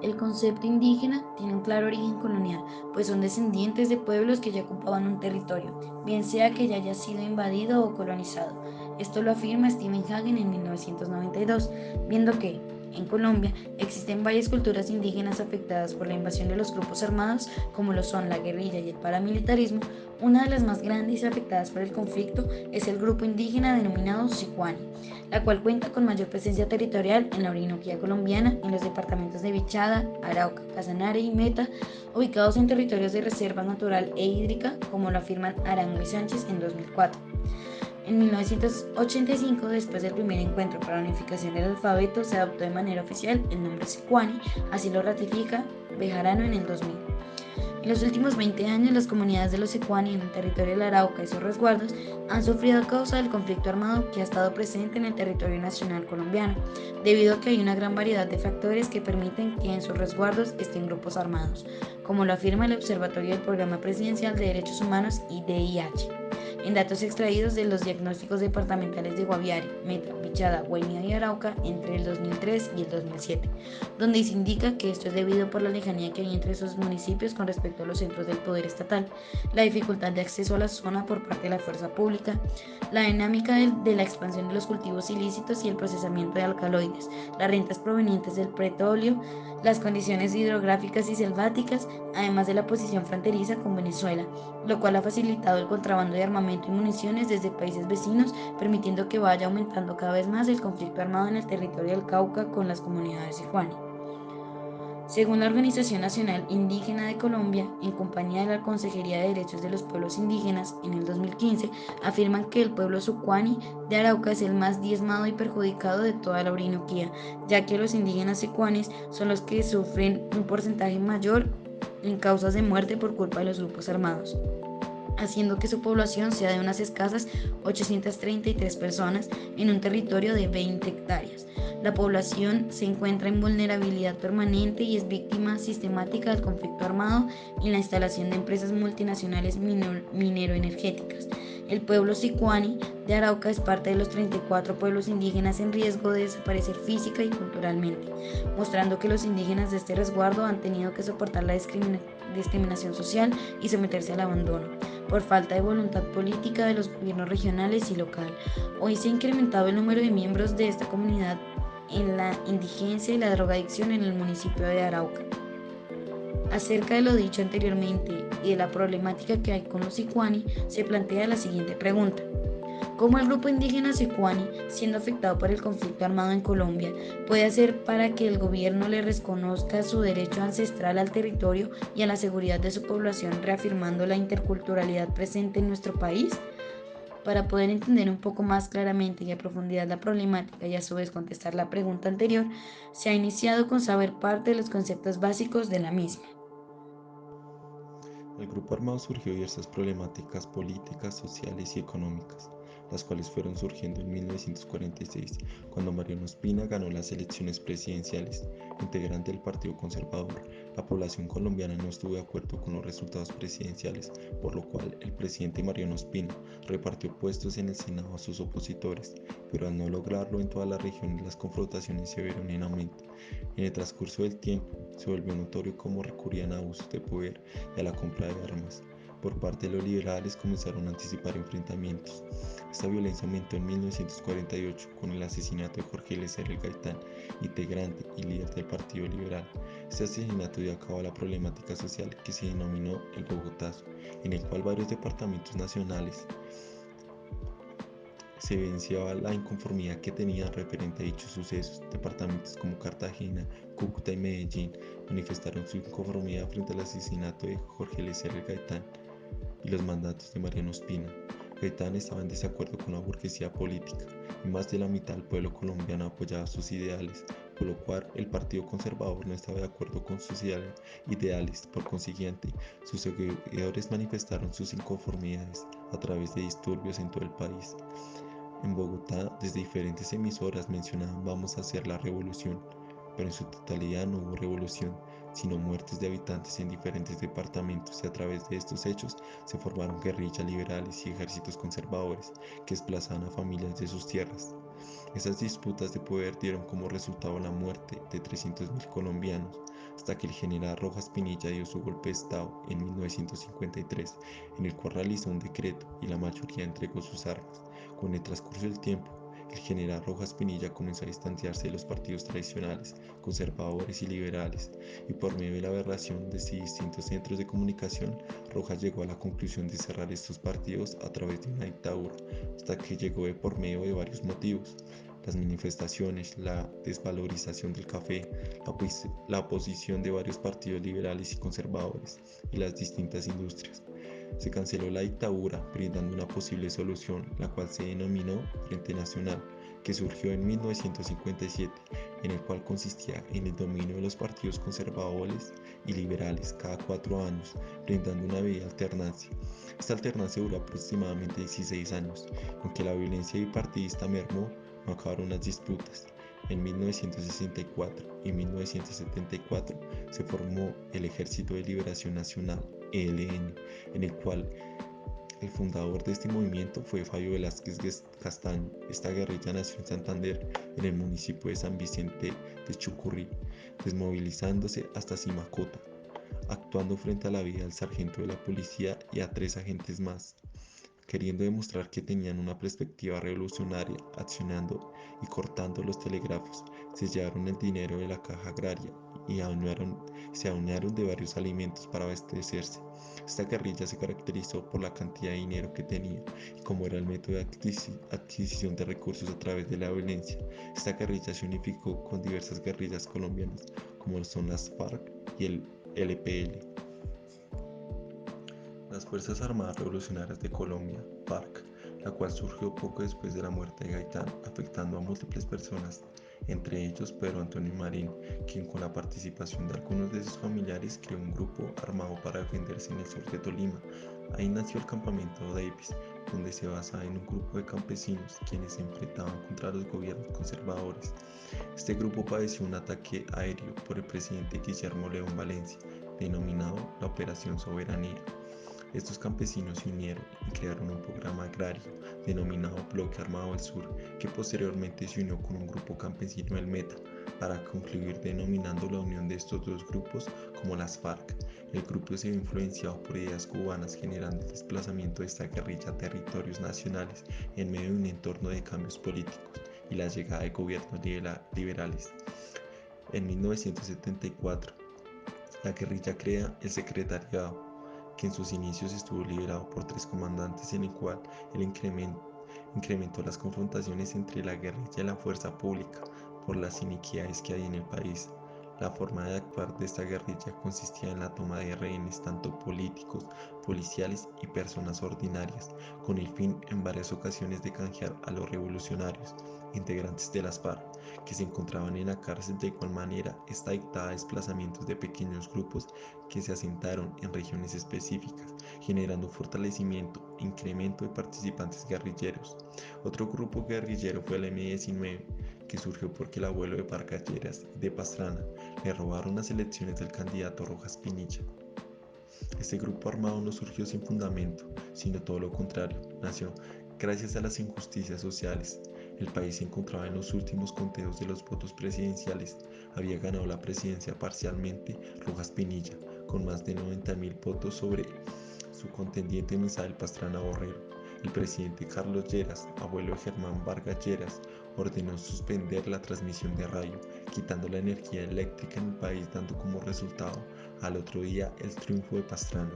El concepto indígena tiene un claro origen colonial, pues son descendientes de pueblos que ya ocupaban un territorio, bien sea que ya haya sido invadido o colonizado. Esto lo afirma Stephen Hagen en 1992, viendo que, en Colombia, existen varias culturas indígenas afectadas por la invasión de los grupos armados, como lo son la guerrilla y el paramilitarismo. Una de las más grandes y afectadas por el conflicto es el grupo indígena denominado Sicuani, la cual cuenta con mayor presencia territorial en la Orinoquía colombiana, en los departamentos de Vichada, Arauca, Casanare y Meta, ubicados en territorios de reserva natural e hídrica, como lo afirman Arango y Sánchez en 2004. En 1985, después del primer encuentro para la unificación del alfabeto, se adoptó de manera oficial el nombre Secuani, así lo ratifica Bejarano en el 2000. En los últimos 20 años, las comunidades de los Secuani en el territorio del Arauca y sus resguardos han sufrido a causa del conflicto armado que ha estado presente en el territorio nacional colombiano, debido a que hay una gran variedad de factores que permiten que en sus resguardos estén grupos armados, como lo afirma el Observatorio del Programa Presidencial de Derechos Humanos IDIH en datos extraídos de los diagnósticos departamentales de Guaviare, Meta, Vichada, Guainía y Arauca entre el 2003 y el 2007, donde se indica que esto es debido por la lejanía que hay entre esos municipios con respecto a los centros del poder estatal, la dificultad de acceso a la zona por parte de la fuerza pública, la dinámica de la expansión de los cultivos ilícitos y el procesamiento de alcaloides, las rentas provenientes del petróleo, las condiciones hidrográficas y selváticas, además de la posición fronteriza con Venezuela, lo cual ha facilitado el contrabando de armamento y municiones desde países vecinos, permitiendo que vaya aumentando cada vez más el conflicto armado en el territorio del Cauca con las comunidades Juani. Según la Organización Nacional Indígena de Colombia, en compañía de la Consejería de Derechos de los Pueblos Indígenas, en el 2015, afirman que el pueblo Sucuani de Arauca es el más diezmado y perjudicado de toda la Orinoquía, ya que los indígenas secuanes son los que sufren un porcentaje mayor en causas de muerte por culpa de los grupos armados, haciendo que su población sea de unas escasas 833 personas en un territorio de 20 hectáreas. La población se encuentra en vulnerabilidad permanente y es víctima sistemática del conflicto armado en la instalación de empresas multinacionales minero-energéticas. El pueblo sicuani de Arauca es parte de los 34 pueblos indígenas en riesgo de desaparecer física y culturalmente, mostrando que los indígenas de este resguardo han tenido que soportar la discriminación social y someterse al abandono por falta de voluntad política de los gobiernos regionales y local. Hoy se ha incrementado el número de miembros de esta comunidad en la indigencia y la drogadicción en el municipio de Arauca. Acerca de lo dicho anteriormente y de la problemática que hay con los sicuani, se plantea la siguiente pregunta. ¿Cómo el grupo indígena Secuani, siendo afectado por el conflicto armado en Colombia, puede hacer para que el gobierno le reconozca su derecho ancestral al territorio y a la seguridad de su población, reafirmando la interculturalidad presente en nuestro país? Para poder entender un poco más claramente y a profundidad la problemática y a su vez contestar la pregunta anterior, se ha iniciado con saber parte de los conceptos básicos de la misma. El grupo armado surgió de diversas problemáticas políticas, sociales y económicas, las cuales fueron surgiendo en 1946, cuando Mariano Ospina ganó las elecciones presidenciales. Integrante del Partido Conservador, la población colombiana no estuvo de acuerdo con los resultados presidenciales, por lo cual el presidente Mariano Ospina repartió puestos en el Senado a sus opositores, pero al no lograrlo en toda la región las confrontaciones se vieron en aumento. En el transcurso del tiempo, se volvió notorio cómo recurrían a abusos de poder y a la compra de armas. Por parte de los liberales comenzaron a anticipar enfrentamientos. Esta violencia aumentó en 1948 con el asesinato de Jorge Eliezer Gaitán, integrante y líder del Partido Liberal. Este asesinato dio a cabo a la problemática social que se denominó el Bogotazo, en el cual varios departamentos nacionales se evidenciaba la inconformidad que tenían referente a dichos sucesos. Departamentos como Cartagena, Cúcuta y Medellín manifestaron su inconformidad frente al asesinato de Jorge Eliezer Gaitán y los mandatos de Mariano Ospina. Gaitán estaba en desacuerdo con la burguesía política y más de la mitad del pueblo colombiano apoyaba sus ideales, por lo cual el Partido Conservador no estaba de acuerdo con sus ideales. Por consiguiente, sus seguidores manifestaron sus inconformidades a través de disturbios en todo el país. En Bogotá, desde diferentes emisoras mencionaban "vamos a hacer la revolución", pero en su totalidad no hubo revolución, sino muertes de habitantes en diferentes departamentos, y a través de estos hechos se formaron guerrillas liberales y ejércitos conservadores que desplazaban a familias de sus tierras. Esas disputas de poder dieron como resultado la muerte de 300.000 colombianos, hasta que el general Rojas Pinilla dio su golpe de Estado en 1953, en el cual realizó un decreto y la mayoría entregó sus armas. Con el transcurso del tiempo, el general Rojas Pinilla comenzó a distanciarse de los partidos tradicionales, conservadores y liberales, y por medio de la aberración de distintos centros de comunicación, Rojas llegó a la conclusión de cerrar estos partidos a través de una dictadura, hasta que llegó por medio de varios motivos: las manifestaciones, la desvalorización del café, la oposición de varios partidos liberales y conservadores y las distintas industrias. Se canceló la dictadura, brindando una posible solución, la cual se denominó Frente Nacional, que surgió en 1957, en el cual consistía en el dominio de los partidos conservadores y liberales cada 4 años, brindando una bella alternancia. Esta alternancia duró aproximadamente 16 años, aunque la violencia bipartidista mermó, no acabaron las disputas. En 1964 y 1974 se formó el Ejército de Liberación Nacional, ELN, en el cual el fundador de este movimiento fue Fabio Velázquez Castaño. Esta guerrilla nació en Santander, en el municipio de San Vicente de Chucurrí, desmovilizándose hasta Simacota, actuando frente a la vida del sargento de la policía y a 3 agentes más, queriendo demostrar que tenían una perspectiva revolucionaria, accionando y cortando los telégrafos. Se llevaron el dinero de la caja agraria y se adueñaron de varios alimentos para abastecerse. Esta guerrilla se caracterizó por la cantidad de dinero que tenía y como era el método de adquisición de recursos a través de la violencia. Esta guerrilla se unificó con diversas guerrillas colombianas, como son las FARC y el LPL. Las Fuerzas Armadas Revolucionarias de Colombia, FARC, la cual surgió poco después de la muerte de Gaitán, afectando a múltiples personas, entre ellos Pedro Antonio Marín, quien con la participación de algunos de sus familiares creó un grupo armado para defenderse en el sur de Tolima. Ahí nació el campamento Davis, donde se basaba en un grupo de campesinos quienes se enfrentaban contra los gobiernos conservadores. Este grupo padeció un ataque aéreo por el presidente Guillermo León Valencia, denominado la Operación Soberanía. Estos campesinos se unieron y crearon un programa agrario denominado Bloque Armado del Sur, que posteriormente se unió con un grupo campesino del Meta, para concluir denominando la unión de estos dos grupos como las FARC. El grupo se vio influenciado por ideas cubanas, generando el desplazamiento de esta guerrilla a territorios nacionales en medio de un entorno de cambios políticos y la llegada de gobiernos liberales. En 1974, la guerrilla crea el Secretariado, que en sus inicios estuvo liderado por 3 comandantes, en el cual el incrementó las confrontaciones entre la guerrilla y la fuerza pública por las iniquidades que hay en el país. La forma de actuar de esta guerrilla consistía en la toma de rehenes tanto políticos, policiales y personas ordinarias, con el fin en varias ocasiones de canjear a los revolucionarios, integrantes de las FARC, que se encontraban en la cárcel. De igual manera, está dictada a desplazamientos de pequeños grupos que se asentaron en regiones específicas, generando un fortalecimiento e incremento de participantes guerrilleros. Otro grupo guerrillero fue el M-19, que surgió porque el abuelo de Vargas Lleras y de Pastrana le robaron las elecciones del candidato Rojas Pinilla. Este grupo armado no surgió sin fundamento, sino todo lo contrario, nació gracias a las injusticias sociales. El país se encontraba en los últimos conteos de los votos presidenciales. Había ganado la presidencia parcialmente Rojas Pinilla, con más de 90.000 votos sobre su contendiente Misael Pastrana Borrero. El presidente Carlos Lleras, abuelo de Germán Vargas Lleras, ordenó suspender la transmisión de radio, quitando la energía eléctrica en el país, dando como resultado al otro día el triunfo de Pastrana.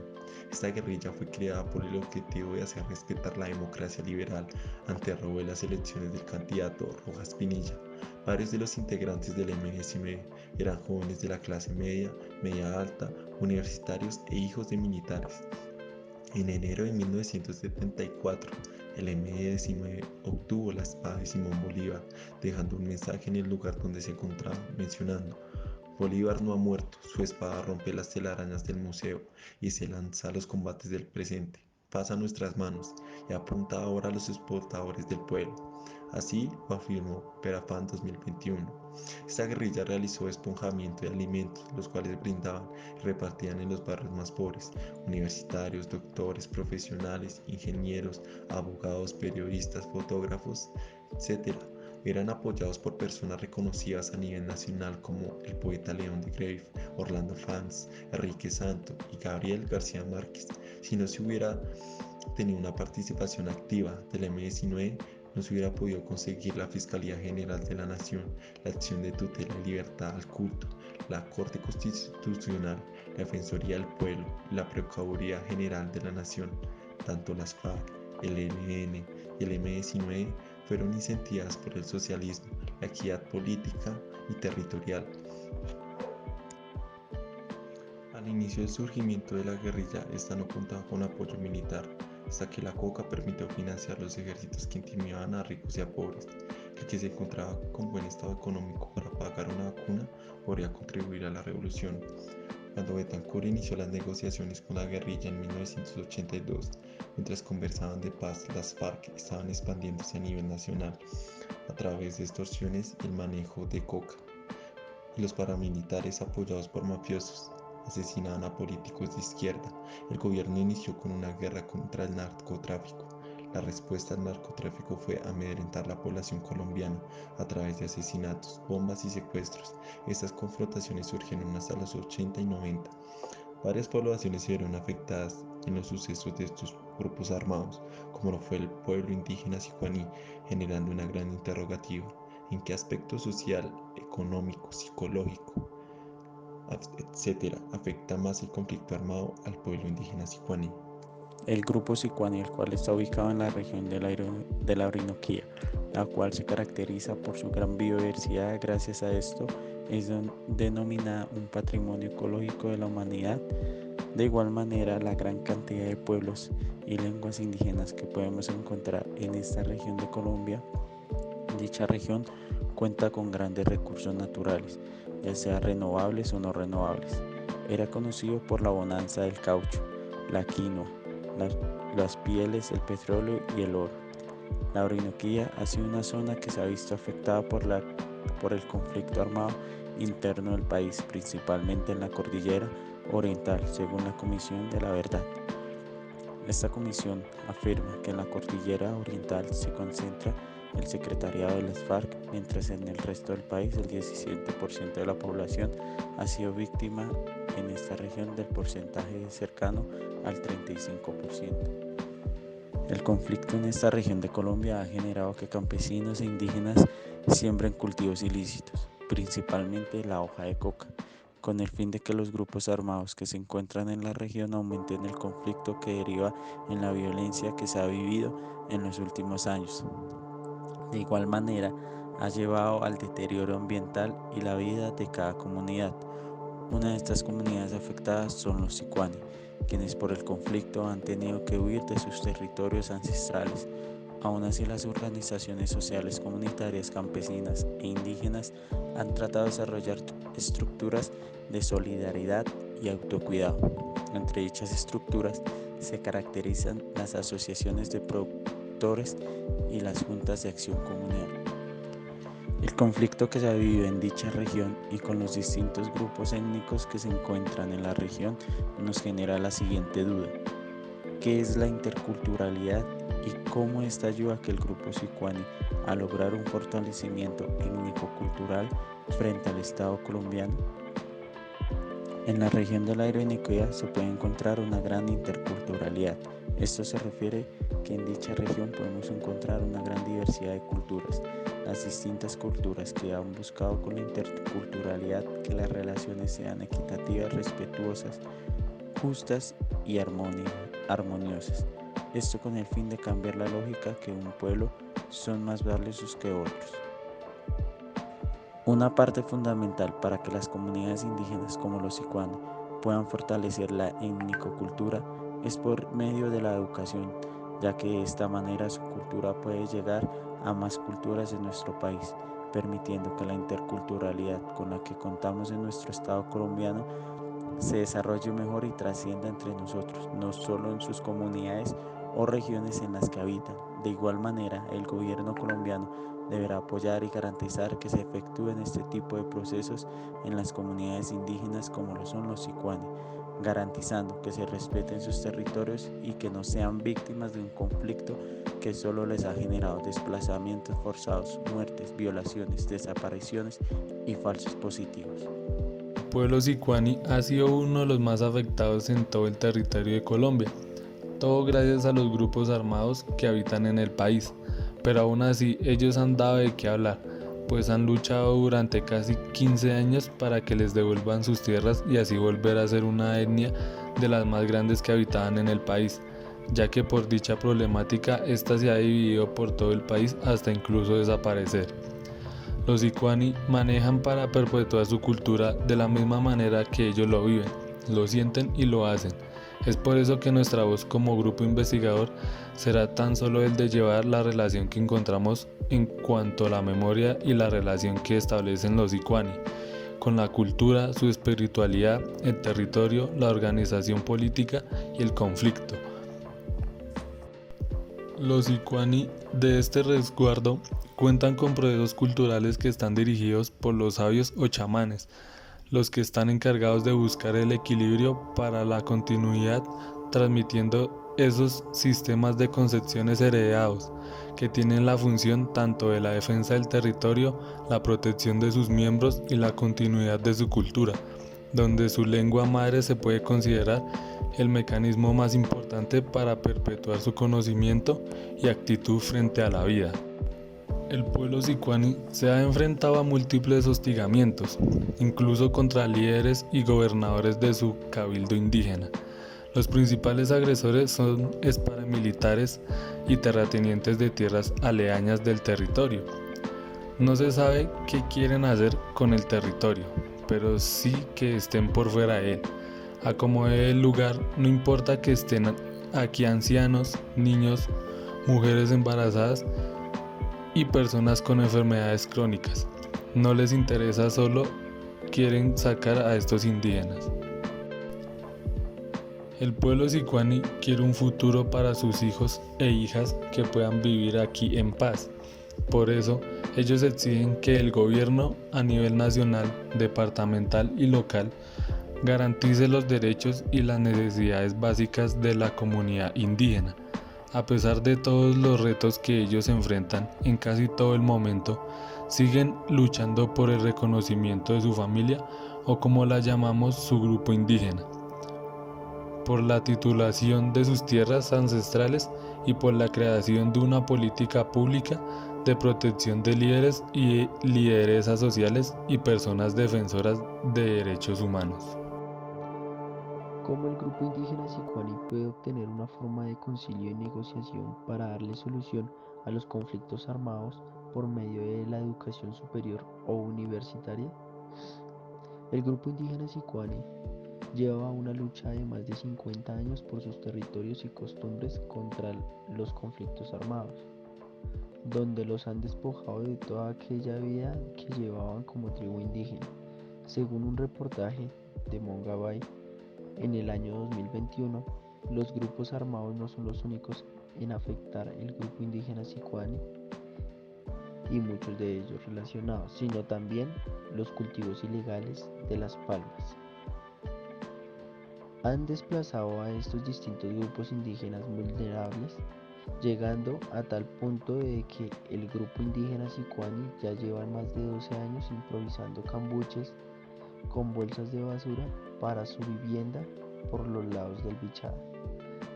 Esta guerrilla fue creada por el objetivo de hacer respetar la democracia liberal ante el robo de las elecciones del candidato Rojas Pinilla. Varios de los integrantes del M-19 eran jóvenes de la clase media, media alta, universitarios e hijos de militares. En enero de 1974, el M-19 obtuvo la espada de Simón Bolívar, dejando un mensaje en el lugar donde se encontraba, mencionando: Bolívar no ha muerto, su espada rompe las telarañas del museo y se lanza a los combates del presente. Pasa a nuestras manos y apunta ahora a los exportadores del pueblo. Así lo afirmó Perafán 2021. Esta guerrilla realizó esponjamiento de alimentos, los cuales brindaban y repartían en los barrios más pobres: universitarios, doctores, profesionales, ingenieros, abogados, periodistas, fotógrafos, etc. Eran apoyados por personas reconocidas a nivel nacional como el poeta León de Grave, Orlando Fans, Enrique Santo y Gabriel García Márquez. Si no se hubiera tenido una participación activa del M-19, no se hubiera podido conseguir la Fiscalía General de la Nación, la acción de tutela y libertad al culto, la Corte Constitucional, la Defensoría del Pueblo y la Procuraduría General de la Nación. Tanto las FARC, el ELN y el M-19 fueron incentivadas por el socialismo, la equidad política y territorial. Al inicio del surgimiento de la guerrilla, esta no contaba con apoyo militar, hasta que la coca permitió financiar los ejércitos que intimidaban a ricos y a pobres. El que se encontraba con buen estado económico para pagar una vacuna podría contribuir a la revolución. Cuando Betancourt inició las negociaciones con la guerrilla en 1982, mientras conversaban de paz, las FARC estaban expandiéndose a nivel nacional a través de extorsiones y el manejo de coca, y los paramilitares apoyados por mafiosos asesinaban a políticos de izquierda. El gobierno inició con una guerra contra el narcotráfico. La respuesta al narcotráfico fue amedrentar la población colombiana a través de asesinatos, bombas y secuestros. Estas confrontaciones surgieron hasta los 80 y 90. Varias poblaciones se vieron afectadas en los sucesos de estos grupos armados, como lo fue el pueblo indígena sicuaní, generando una gran interrogativa: ¿en qué aspecto social, económico, psicológico, etcétera, afecta más el conflicto armado al pueblo indígena sicuaní? El grupo sicuani, el cual está ubicado en la región de la Orinoquía, la cual se caracteriza por su gran biodiversidad. Gracias a esto es denominada un patrimonio ecológico de la humanidad. De igual manera, la gran cantidad de pueblos y lenguas indígenas que podemos encontrar en esta región de Colombia, dicha región cuenta con grandes recursos naturales, ya sea renovables o no renovables. Era conocido por la bonanza del caucho, la quinoa, las, las pieles, el petróleo y el oro. La Orinoquía ha sido una zona que se ha visto afectada por el conflicto armado interno del país, principalmente en la cordillera oriental, según la Comisión de la Verdad. Esta comisión afirma que en la cordillera oriental se concentra el secretariado de las FARC, mientras en el resto del país el 17% de la población ha sido víctima en esta región del porcentaje cercano al 35%. El conflicto en esta región de Colombia ha generado que campesinos e indígenas siembren cultivos ilícitos, principalmente la hoja de coca, con el fin de que los grupos armados que se encuentran en la región aumenten el conflicto que deriva en la violencia que se ha vivido en los últimos años. De igual manera, ha llevado al deterioro ambiental y la vida de cada comunidad. Una de estas comunidades afectadas son los sicuani, quienes por el conflicto han tenido que huir de sus territorios ancestrales. Aún así, las organizaciones sociales comunitarias, campesinas e indígenas han tratado de desarrollar estructuras de solidaridad y autocuidado. Entre dichas estructuras se caracterizan las asociaciones de productores y las juntas de acción comunal. El conflicto que se ha vivido en dicha región y con los distintos grupos étnicos que se encuentran en la región nos genera la siguiente duda: ¿qué es la interculturalidad y cómo esta ayuda a que el grupo sicuani a lograr un fortalecimiento étnico-cultural frente al Estado colombiano? En la región de la Orinoquía se puede encontrar una gran interculturalidad. Esto se refiere que en dicha región podemos encontrar una gran diversidad de culturas. Las distintas culturas que han buscado con la interculturalidad que las relaciones sean equitativas, respetuosas, justas y armoniosas. Esto con el fin de cambiar la lógica que un pueblo son más valiosos que otros. Una parte fundamental para que las comunidades indígenas como los sicuani puedan fortalecer la etnicocultura es por medio de la educación, ya que de esta manera su cultura puede llegar a más culturas en nuestro país, permitiendo que la interculturalidad con la que contamos en nuestro estado colombiano se desarrolle mejor y trascienda entre nosotros, no solo en sus comunidades o regiones en las que habitan. De igual manera, el gobierno colombiano deberá apoyar y garantizar que se efectúen este tipo de procesos en las comunidades indígenas como lo son los sicuani. garantizando que se respeten sus territorios y que no sean víctimas de un conflicto que solo les ha generado desplazamientos forzados, muertes, violaciones, desapariciones y falsos positivos. El pueblo sicuani ha sido uno de los más afectados en todo el territorio de Colombia, todo gracias a los grupos armados que habitan en el país, pero aún así ellos han dado de qué hablar, pues han luchado durante casi 15 años para que les devuelvan sus tierras y así volver a ser una etnia de las más grandes que habitaban en el país, ya que por dicha problemática esta se ha dividido por todo el país hasta incluso desaparecer. Los sicuani manejan para perpetuar su cultura de la misma manera que ellos lo viven, lo sienten y lo hacen. Es por eso que nuestra voz como grupo investigador será tan solo el de llevar la relación que encontramos en cuanto a la memoria y la relación que establecen los sicuani con la cultura, su espiritualidad, el territorio, la organización política y el conflicto. Los sicuani de este resguardo cuentan con procesos culturales que están dirigidos por los sabios o chamanes, los que están encargados de buscar el equilibrio para la continuidad, transmitiendo esos sistemas de concepciones heredados, que tienen la función tanto de la defensa del territorio, la protección de sus miembros y la continuidad de su cultura, donde su lengua madre se puede considerar el mecanismo más importante para perpetuar su conocimiento y actitud frente a la vida. El pueblo sicuani se ha enfrentado a múltiples hostigamientos, incluso contra líderes y gobernadores de su cabildo indígena. Los principales agresores son paramilitares y terratenientes de tierras aledañas del territorio. No se sabe qué quieren hacer con el territorio, pero sí que estén por fuera de él. Acomode el lugar, no importa que estén aquí ancianos, niños, mujeres embarazadas y personas con enfermedades crónicas. No les interesa, solo quieren sacar a estos indígenas. El pueblo sicuani quiere un futuro para sus hijos e hijas que puedan vivir aquí en paz. Por eso, ellos exigen que el gobierno a nivel nacional, departamental y local garantice los derechos y las necesidades básicas de la comunidad indígena. A pesar de todos los retos que ellos enfrentan en casi todo el momento, siguen luchando por el reconocimiento de su familia o, como la llamamos, su grupo indígena, por la titulación de sus tierras ancestrales y por la creación de una política pública de protección de líderes y lideresas sociales y personas defensoras de derechos humanos. ¿Cómo el grupo indígena sicuani puede obtener una forma de concilio y negociación para darle solución a los conflictos armados por medio de la educación superior o universitaria? El grupo indígena sicuani lleva una lucha de más de 50 años por sus territorios y costumbres contra los conflictos armados, donde los han despojado de toda aquella vida que llevaban como tribu indígena. Según un reportaje de Mongabay, en el año 2021, los grupos armados no son los únicos en afectar el grupo indígena sicuani y muchos de ellos relacionados, sino también los cultivos ilegales de las palmas. Han desplazado a estos distintos grupos indígenas vulnerables, llegando a tal punto de que el grupo indígena sicuani ya lleva más de 12 años improvisando cambuches con bolsas de basura para su vivienda por los lados del Bichada.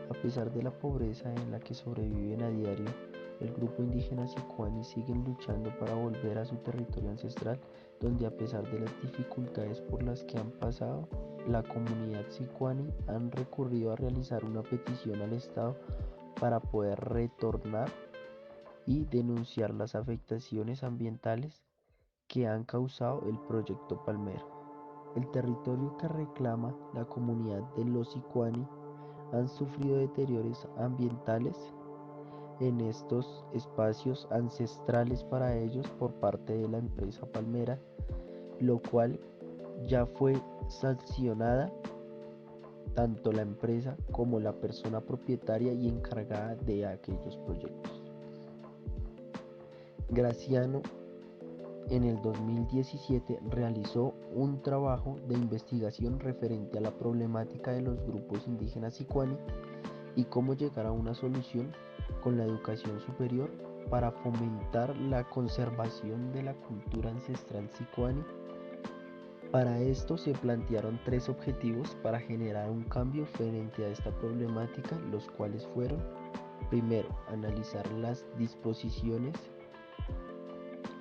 A pesar de la pobreza en la que sobreviven a diario, el grupo indígena sicuani siguen luchando para volver a su territorio ancestral, donde a pesar de las dificultades por las que han pasado, la comunidad sicuani han recurrido a realizar una petición al Estado para poder retornar y denunciar las afectaciones ambientales que han causado el proyecto Palmero. El territorio que reclama la comunidad de los sicuani han sufrido deterioros ambientales en estos espacios ancestrales para ellos por parte de la empresa palmera, lo cual ya fue sancionada tanto la empresa como la persona propietaria y encargada de aquellos proyectos. Graciano en el 2017 realizó un trabajo de investigación referente a la problemática de los grupos indígenas sicuani y cómo llegar a una solución con la educación superior para fomentar la conservación de la cultura ancestral sicuani. Para esto se plantearon 3 objetivos para generar un cambio frente a esta problemática, los cuales fueron: primero, analizar las disposiciones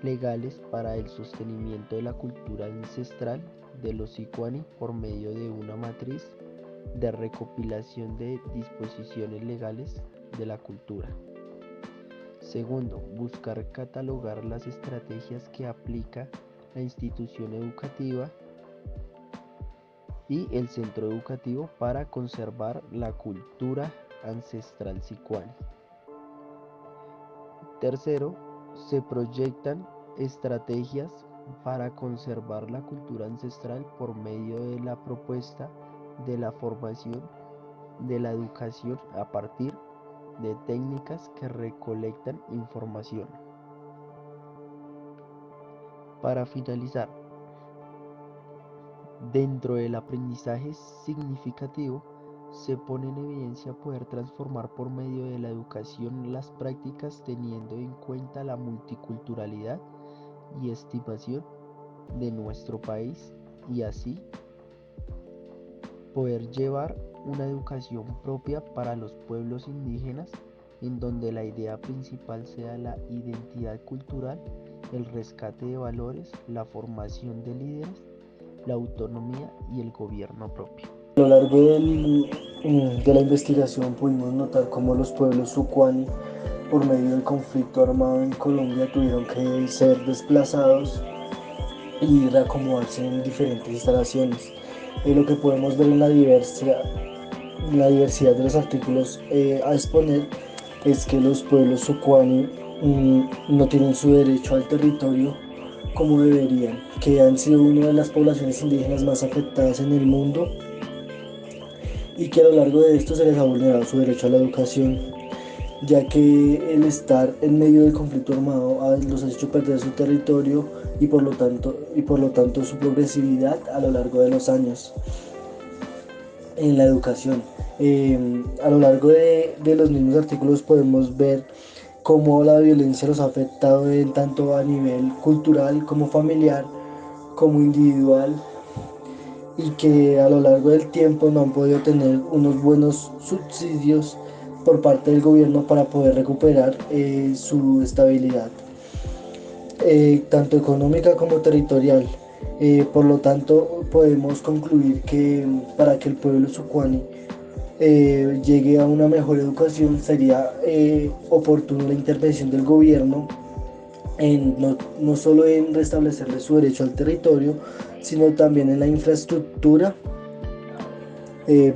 legales para el sostenimiento de la cultura ancestral de los sicuani por medio de una matriz de recopilación de disposiciones legales de la cultura. Segundo, buscar catalogar las estrategias que aplica la institución educativa y el centro educativo para conservar la cultura ancestral sicuani. Tercero, se proyectan estrategias para conservar la cultura ancestral por medio de la propuesta de la formación de la educación a partir de técnicas que recolectan información. Para finalizar, dentro del aprendizaje significativo, se pone en evidencia poder transformar por medio de la educación las prácticas teniendo en cuenta la multiculturalidad y estimación de nuestro país y así poder llevar una educación propia para los pueblos indígenas en donde la idea principal sea la identidad cultural, el rescate de valores, la formación de líderes, la autonomía y el gobierno propio. A lo largo de la investigación pudimos notar cómo los pueblos sucuani, por medio del conflicto armado en Colombia, tuvieron que ser desplazados y reacomodarse en diferentes instalaciones. Lo que podemos ver en la diversidad de los artículos a exponer es que los pueblos sucuani no tienen su derecho al territorio como deberían, que han sido una de las poblaciones indígenas más afectadas en el mundo y que a lo largo de esto se les ha vulnerado su derecho a la educación, ya que el estar en medio del conflicto armado los ha hecho perder su territorio y por lo tanto su progresividad a lo largo de los años en la educación. A lo largo de los mismos artículos podemos ver cómo la violencia los ha afectado tanto a nivel cultural como familiar, como individual, y que a lo largo del tiempo no han podido tener unos buenos subsidios por parte del gobierno para poder recuperar su estabilidad, tanto económica como territorial. Por lo tanto, podemos concluir que para que el pueblo sucuani llegue a una mejor educación sería oportuna la intervención del gobierno no solo en restablecerle su derecho al territorio, sino también en la infraestructura.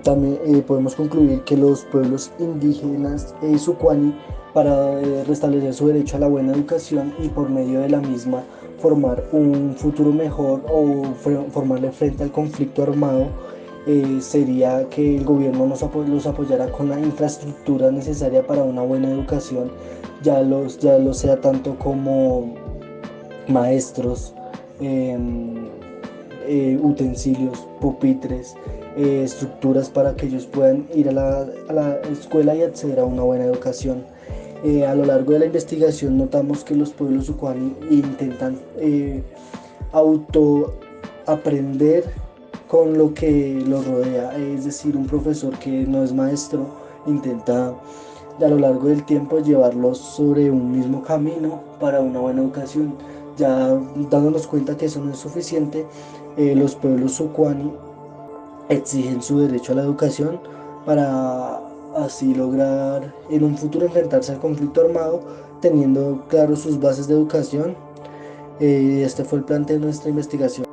También podemos concluir que los pueblos indígenas sucuani, para restablecer su derecho a la buena educación y por medio de la misma formar un futuro mejor o formarle frente al conflicto armado, sería que el gobierno los apoyara con la infraestructura necesaria para una buena educación, ya lo sea tanto como maestros, utensilios, pupitres, estructuras para que ellos puedan ir a la escuela y acceder a una buena educación. A lo largo de la investigación notamos que los pueblos sucuani intentan autoaprender con lo que los rodea, es decir, un profesor que no es maestro intenta a lo largo del tiempo llevarlos sobre un mismo camino para una buena educación. Ya dándonos cuenta que eso no es suficiente, los pueblos sucuani exigen su derecho a la educación para así lograr en un futuro enfrentarse al conflicto armado teniendo claro sus bases de educación. Este fue el plan de nuestra investigación.